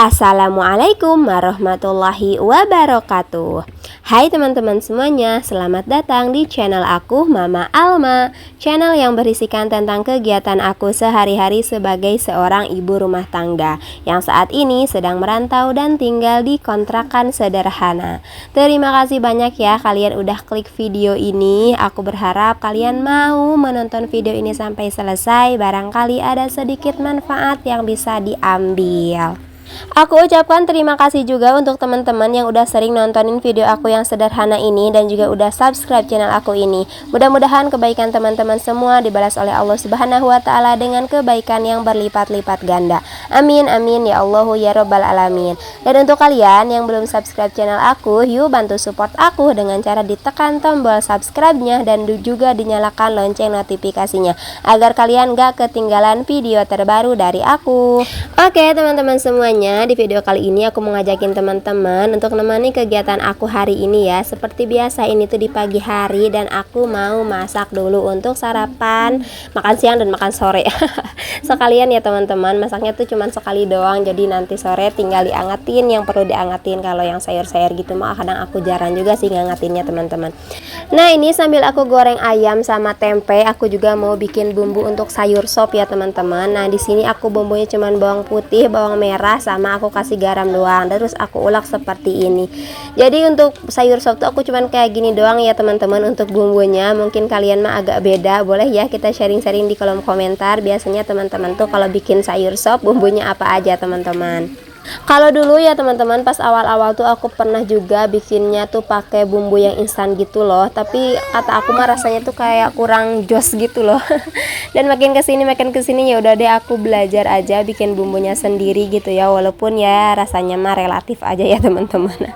Assalamualaikum warahmatullahi wabarakatuh. Hai teman-teman semuanya, selamat datang di channel aku Mama Alma, channel yang berisikan tentang kegiatan aku sehari-hari sebagai seorang ibu rumah tangga yang saat ini sedang merantau dan tinggal di kontrakan sederhana. Terima kasih banyak ya kalian udah klik video ini. Aku berharap kalian mau menonton video ini sampai selesai, barangkali ada sedikit manfaat yang bisa diambil. Aku ucapkan terima kasih juga untuk teman-teman yang udah sering nontonin video aku yang sederhana ini dan juga udah subscribe channel aku ini. Mudah-mudahan kebaikan teman-teman semua dibalas oleh Allah Subhanahu wa taala dengan kebaikan yang berlipat-lipat ganda. Amin amin ya Allah ya rabbal alamin. Dan untuk kalian yang belum subscribe channel aku, yuk bantu support aku dengan cara ditekan tombol subscribe-nya dan juga dinyalakan lonceng notifikasinya agar kalian gak ketinggalan video terbaru dari aku. Oke teman-teman semuanya, di video kali ini aku mau ngajakin teman-teman untuk menemani kegiatan aku hari ini ya. Seperti biasa ini tuh di pagi hari dan aku mau masak dulu untuk sarapan, makan siang dan makan sore. Sekalian ya teman-teman, masaknya tuh cuman sekali doang, jadi nanti sore tinggal diangetin yang perlu diangetin. Kalau yang sayur-sayur gitu mah kadang aku jarang juga sih ngangetinnya teman-teman. Nah ini sambil aku goreng ayam sama tempe, aku juga mau bikin bumbu untuk sayur sop ya teman-teman. Nah di sini aku bumbunya cuman bawang putih, bawang merah, sama aku kasih garam doang, terus aku ulek seperti ini. Jadi untuk sayur sop tuh aku cuman kayak gini doang ya teman-teman. Untuk bumbunya mungkin kalian mah agak beda, boleh ya kita sharing-sharing di kolom komentar. Biasanya teman-teman tuh kalau bikin sayur sop bumbunya apa aja teman-teman. Kalau dulu ya teman-teman, pas awal-awal tuh aku pernah juga bikinnya tuh pakai bumbu yang instan gitu loh, tapi kata aku mah rasanya tuh kayak kurang jos gitu loh. Dan makin kesini ya udah deh aku belajar aja bikin bumbunya sendiri gitu ya, walaupun ya rasanya mah relatif aja ya teman-teman.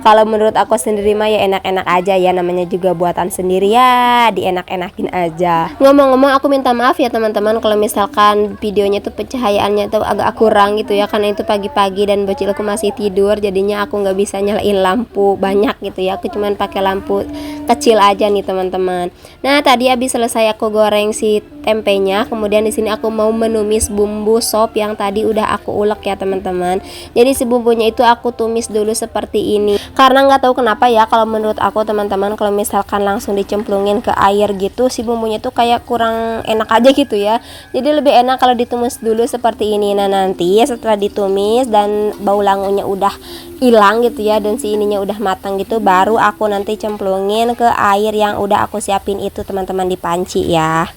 Kalau menurut aku sendiri mah ya enak-enak aja ya, namanya juga buatan sendiri ya, dienak-enakin aja. Ngomong-ngomong aku minta maaf ya teman-teman kalau misalkan videonya tuh pencahayaannya tuh agak kurang gitu ya, karena itu pagi-pagi dan bocilku masih tidur, jadinya aku nggak bisa nyalain lampu banyak gitu ya, aku cuman pakai lampu kecil aja nih teman-teman. Nah tadi habis selesai aku goreng si tempenya, kemudian di sini aku mau menumis bumbu sop yang tadi udah aku ulek ya teman-teman. Jadi si bumbunya itu aku tumis dulu seperti ini, karena nggak tahu kenapa ya, kalau menurut aku teman-teman kalau misalkan langsung dicemplungin ke air gitu si bumbunya tuh kayak kurang enak aja gitu ya. Jadi lebih enak kalau ditumis dulu seperti ini. Nah nanti setelah ditumis dan bau langunya udah hilang gitu ya, dan si ininya udah matang gitu, baru aku nanti cemplungin ke air yang udah aku siapin itu teman-teman di panci ya.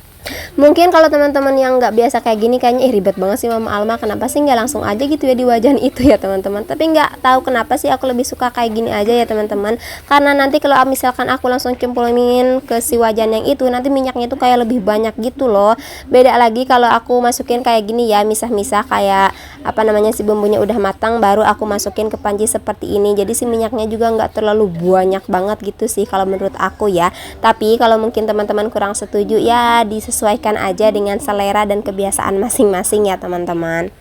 Mungkin kalau teman-teman yang nggak biasa kayak gini kayaknya ribet banget sih Mama Alma, kenapa sih nggak langsung aja gitu ya di wajan itu ya teman-teman. Tapi nggak tahu kenapa sih aku lebih suka kayak gini aja ya teman-teman, karena nanti kalau misalkan aku langsung cemplungin ke si wajan yang itu, nanti minyaknya tuh kayak lebih banyak gitu loh. Beda lagi kalau aku masukin kayak gini ya, misah-misah kayak apa namanya, si bumbunya udah matang baru aku masukin ke panci seperti ini, jadi si minyaknya juga nggak terlalu banyak banget gitu sih kalau menurut aku ya. Tapi kalau mungkin teman-teman kurang setuju ya disesuaikan aja dengan selera dan kebiasaan masing-masing ya teman-teman.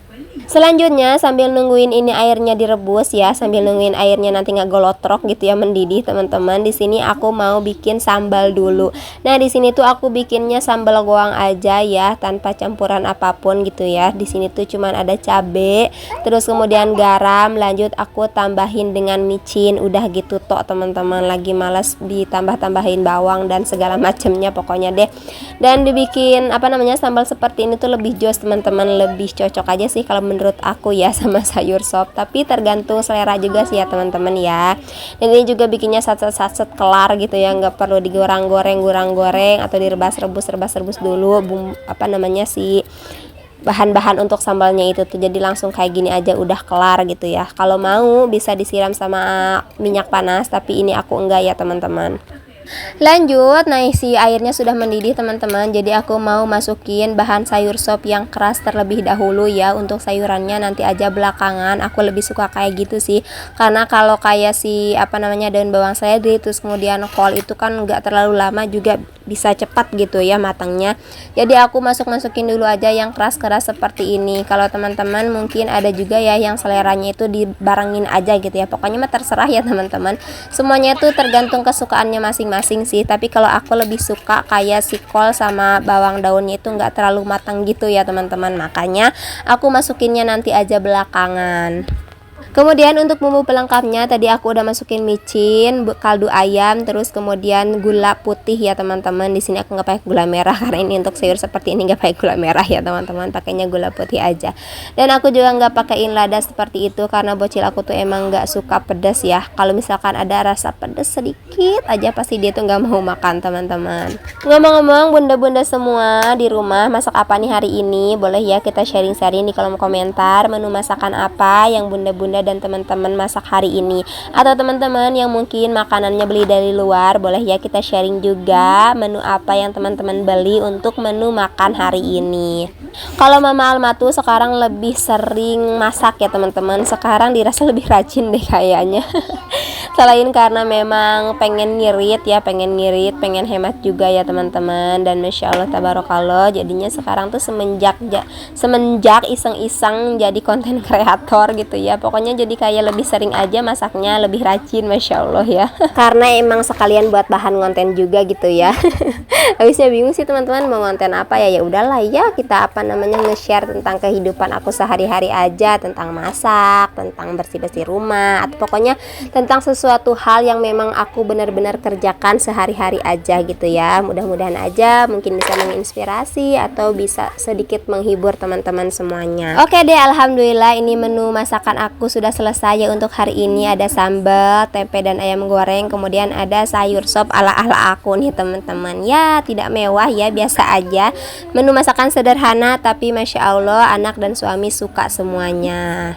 Selanjutnya sambil nungguin ini airnya direbus ya, sambil nungguin airnya nanti nggak golotrok gitu ya, mendidih teman-teman. Di sini aku mau bikin sambal dulu. Nah di sini tuh aku bikinnya sambal goang aja ya, tanpa campuran apapun gitu ya. Di sini tuh cuman ada cabe, terus kemudian garam, lanjut aku tambahin dengan micin, udah gitu tok teman-teman. Lagi males ditambah-tambahin bawang dan segala macamnya pokoknya deh. Dan dibikin apa namanya, sambal seperti ini tuh lebih jos teman-teman, lebih cocok aja sih kalau menurut aku ya sama sayur sop, tapi tergantung selera juga sih ya teman-teman ya. Dan ini juga bikinnya satset kelar gitu ya, nggak perlu digoreng-goreng atau direbas-rebus dulu apa namanya si bahan-bahan untuk sambalnya itu tuh, jadi langsung kayak gini aja udah kelar gitu ya. Kalau mau bisa disiram sama minyak panas, tapi ini aku enggak ya teman-teman. Lanjut, nah si airnya sudah mendidih teman-teman, jadi aku mau masukin bahan sayur sop yang keras terlebih dahulu ya. Untuk sayurannya nanti aja belakangan, aku lebih suka kayak gitu sih, karena kalau kayak si apa namanya daun bawang seledri terus kemudian kol itu kan nggak terlalu lama juga bisa cepat gitu ya matangnya. Jadi aku masukin dulu aja yang keras-keras seperti ini. Kalau teman-teman mungkin ada juga ya yang seleranya itu dibarengin aja gitu ya, pokoknya mah terserah ya teman-teman, semuanya itu tergantung kesukaannya masing-masing sih. Tapi kalau aku lebih suka kayak si kol sama bawang daunnya itu nggak terlalu matang gitu ya teman-teman, makanya aku masukinnya nanti aja belakangan. Kemudian untuk bumbu pelengkapnya tadi aku udah masukin micin, kaldu ayam, terus kemudian gula putih ya teman-teman. Di sini aku nggak pakai gula merah karena ini untuk sayur seperti ini nggak pakai gula merah ya teman-teman, pakainya gula putih aja. Dan aku juga nggak pakaiin lada seperti itu karena bocil aku tuh emang nggak suka pedas ya. Kalau misalkan ada rasa pedas sedikit aja pasti dia tuh nggak mau makan teman-teman. Ngomong-ngomong bunda-bunda semua di rumah masak apa nih hari ini? Boleh ya kita sharing-sharing di kolom komentar menu masakan apa yang bunda-bunda dan teman-teman masak hari ini, atau teman-teman yang mungkin makanannya beli dari luar, boleh ya kita sharing juga menu apa yang teman-teman beli untuk menu makan hari ini. Kalau Mama Alma tuh sekarang lebih sering masak ya teman-teman, sekarang dirasa lebih rajin deh kayaknya. Selain karena memang pengen ngirit ya, pengen hemat juga ya teman-teman. Dan Masya Allah tabarakallah, jadinya sekarang tuh semenjak iseng-iseng jadi konten kreator gitu ya. Pokoknya jadi kayak lebih sering aja masaknya, lebih rajin Masya Allah ya. Karena emang sekalian buat bahan konten juga gitu ya. Habisnya bingung sih teman-teman mau konten apa ya. Ya udahlah ya, kita nge-share tentang kehidupan aku sehari-hari aja, tentang masak, tentang bersih-bersih rumah, atau pokoknya tentang sesuatu hal yang memang aku benar-benar kerjakan sehari-hari aja gitu ya. Mudah-mudahan aja mungkin bisa menginspirasi atau bisa sedikit menghibur teman-teman semuanya. Oke deh, alhamdulillah ini menu masakan aku sudah selesai ya untuk hari ini. Ada sambal, tempe dan ayam goreng, kemudian ada sayur sop ala-ala aku nih teman-teman. Ya tidak mewah ya, biasa aja. Menu masakan sederhana tapi Masya Allah anak dan suami suka semuanya.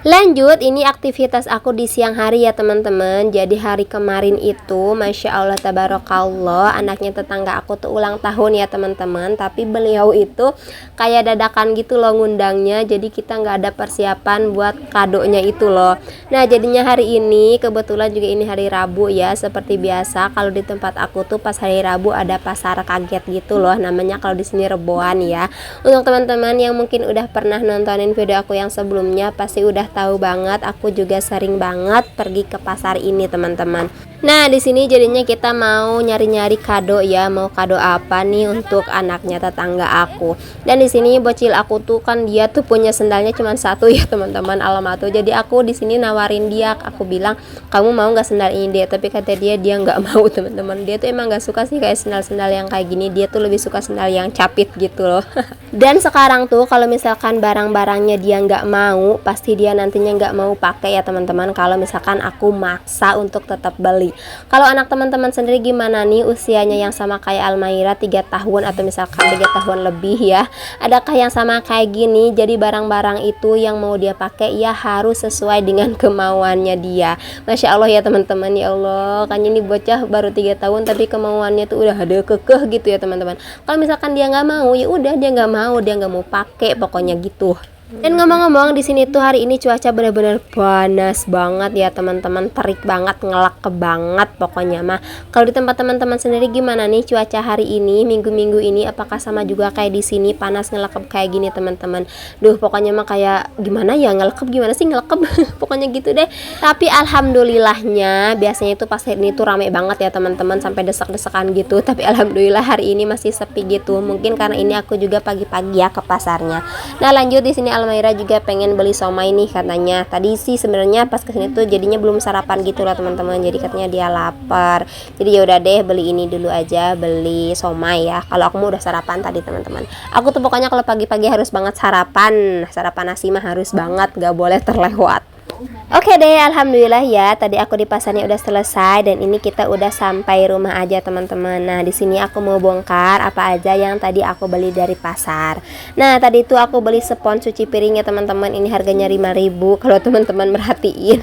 Lanjut, ini aktivitas aku di siang hari ya teman-teman. Jadi hari kemarin itu Masya Allah tabarakallah, anaknya tetangga aku tuh ulang tahun ya teman-teman. Tapi beliau itu kayak dadakan gitu loh ngundangnya, jadi kita nggak ada persiapan buat kadonya itu loh. Nah jadinya hari ini kebetulan juga ini hari Rabu ya. Seperti biasa kalau di tempat aku tuh pas hari Rabu ada pasar kaget gitu loh, namanya kalau di sini Reboan ya. Untuk teman-teman yang mungkin udah pernah nontonin video aku yang sebelumnya pasti udah tahu banget, aku juga sering banget pergi ke pasar ini teman-teman. Nah di sini jadinya kita mau nyari-nyari kado ya, mau kado apa nih untuk anaknya tetangga aku. Dan di sini bocil aku tuh kan dia tuh punya sendalnya cuma satu ya teman-teman, alamat tuh. Jadi aku di sini nawarin dia, aku bilang kamu mau nggak sendal ini deh, tapi kata dia nggak mau teman-teman. Dia tuh emang nggak suka sih kayak sendal-sendal yang kayak gini, dia tuh lebih suka sendal yang capit gitu loh. Dan sekarang tuh kalau misalkan barang-barangnya dia nggak mau, pasti dia nantinya nggak mau pakai ya teman-teman, kalau misalkan aku maksa untuk tetap beli. Kalau anak teman-teman sendiri gimana nih usianya yang sama kayak Almaira 3 tahun atau misalkan 3 tahun lebih ya, adakah yang sama kayak gini? Jadi barang-barang itu yang mau dia pakai ya harus sesuai dengan kemauannya dia. Masya Allah ya teman-teman, ya Allah kan ini bocah baru 3 tahun tapi kemauannya tuh udah ada kekeh gitu ya teman-teman. Kalau misalkan dia nggak mau ya udah dia nggak mau pakai pokoknya gitu. Dan ngomong-ngomong di sini tuh hari ini cuaca benar-benar panas banget ya teman-teman, terik banget, ngelak banget pokoknya mah. Kalau di tempat teman-teman sendiri gimana nih cuaca hari ini, minggu-minggu ini, apakah sama juga kayak di sini panas ngelekep kayak gini teman-teman? Duh pokoknya mah kayak gimana ya, ngelekep gimana sih ngelekep pokoknya gitu deh. Tapi alhamdulillahnya biasanya itu pas hari ini tuh rame banget ya teman-teman, sampai desak-desakan gitu. Tapi alhamdulillah hari ini masih sepi gitu. Mungkin karena ini aku juga pagi-pagi ya ke pasarnya. Nah lanjut, di sini Almaira juga pengen beli somai nih katanya. Tadi sih sebenarnya pas kesini tuh jadinya belum sarapan gitu lah teman-teman. Jadi katanya dia lapar. Jadi ya udah deh beli ini dulu aja, beli somai ya. Kalau aku mau udah sarapan tadi teman-teman. Aku tuh pokoknya kalau pagi-pagi harus banget sarapan. Sarapan nasi mah harus banget, gak boleh terlewat. Oke deh, alhamdulillah ya. Tadi aku di pasarnya udah selesai dan ini kita udah sampai rumah aja teman-teman. Nah di sini aku mau bongkar apa aja yang tadi aku beli dari pasar. Nah tadi itu aku beli spons cuci piring ya teman-teman. Ini harganya 5.000 kalau teman-teman merhatiin.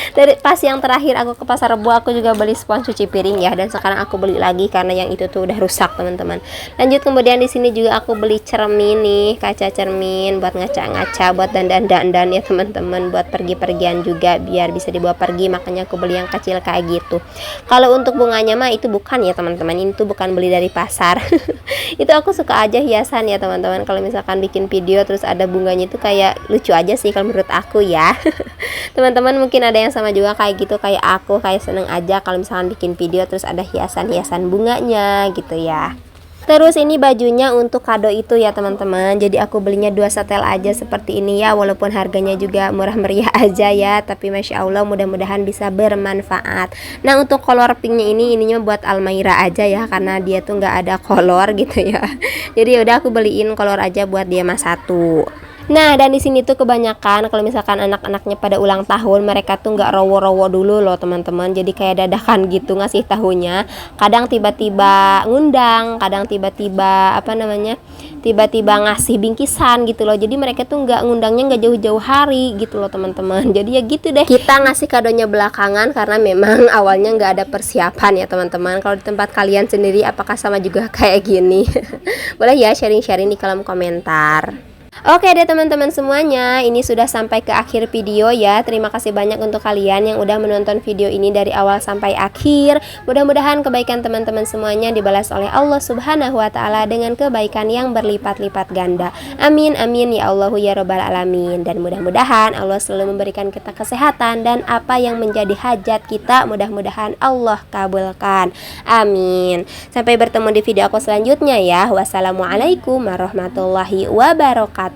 Dari pas yang terakhir aku ke pasar Rebo aku juga beli spons cuci piring ya, dan sekarang aku beli lagi karena yang itu tuh udah rusak teman-teman. Lanjut, kemudian di sini juga aku beli cermin nih, kaca cermin buat ngaca-ngaca, buat dandan-dandan ya teman-teman, buat pergi-pergian juga biar bisa dibawa pergi, makanya aku beli yang kecil kayak gitu. Kalau untuk bunganya mah itu bukan ya teman-teman, ini tuh bukan beli dari pasar. Itu aku suka aja hiasan ya teman-teman, kalau misalkan bikin video terus ada bunganya itu kayak lucu aja sih kalau menurut aku ya. Teman-teman mungkin ada yang sama juga kayak gitu kayak aku, kayak seneng aja kalau misalkan bikin video terus ada hiasan-hiasan bunganya gitu ya. Terus ini bajunya untuk kado itu ya teman-teman. Jadi aku belinya 2 setel aja seperti ini ya, walaupun harganya juga murah meriah aja ya, tapi Masya Allah mudah-mudahan bisa bermanfaat. Nah untuk kolor pinknya ininya buat Almaira aja ya, karena dia tuh nggak ada kolor gitu ya. Jadi udah aku beliin kolor aja buat dia mas satu. Nah dan di sini tuh kebanyakan kalau misalkan anak-anaknya pada ulang tahun, mereka tuh nggak rowo-rowo dulu loh teman-teman. Jadi kayak dadakan gitu ngasih tahunya. Kadang tiba-tiba ngundang, kadang tiba-tiba tiba-tiba ngasih bingkisan gitu loh. Jadi mereka tuh nggak ngundangnya nggak jauh-jauh hari gitu loh teman-teman. Jadi ya gitu deh. Kita ngasih kadonya belakangan karena memang awalnya nggak ada persiapan ya teman-teman. Kalau di tempat kalian sendiri apakah sama juga kayak gini? Boleh ya sharing-sharing di kolom komentar. Oke deh teman-teman semuanya, ini sudah sampai ke akhir video ya. Terima kasih banyak untuk kalian yang udah menonton video ini dari awal sampai akhir. Mudah-mudahan kebaikan teman-teman semuanya dibalas oleh Allah Subhanahu wa Ta'ala dengan kebaikan yang berlipat-lipat ganda. Amin amin ya Allah ya Rabbal alamin. Dan mudah-mudahan Allah selalu memberikan kita kesehatan, dan apa yang menjadi hajat kita mudah-mudahan Allah kabulkan. Amin. Sampai bertemu di video aku selanjutnya ya. Wassalamualaikum warahmatullahi wabarakatuh.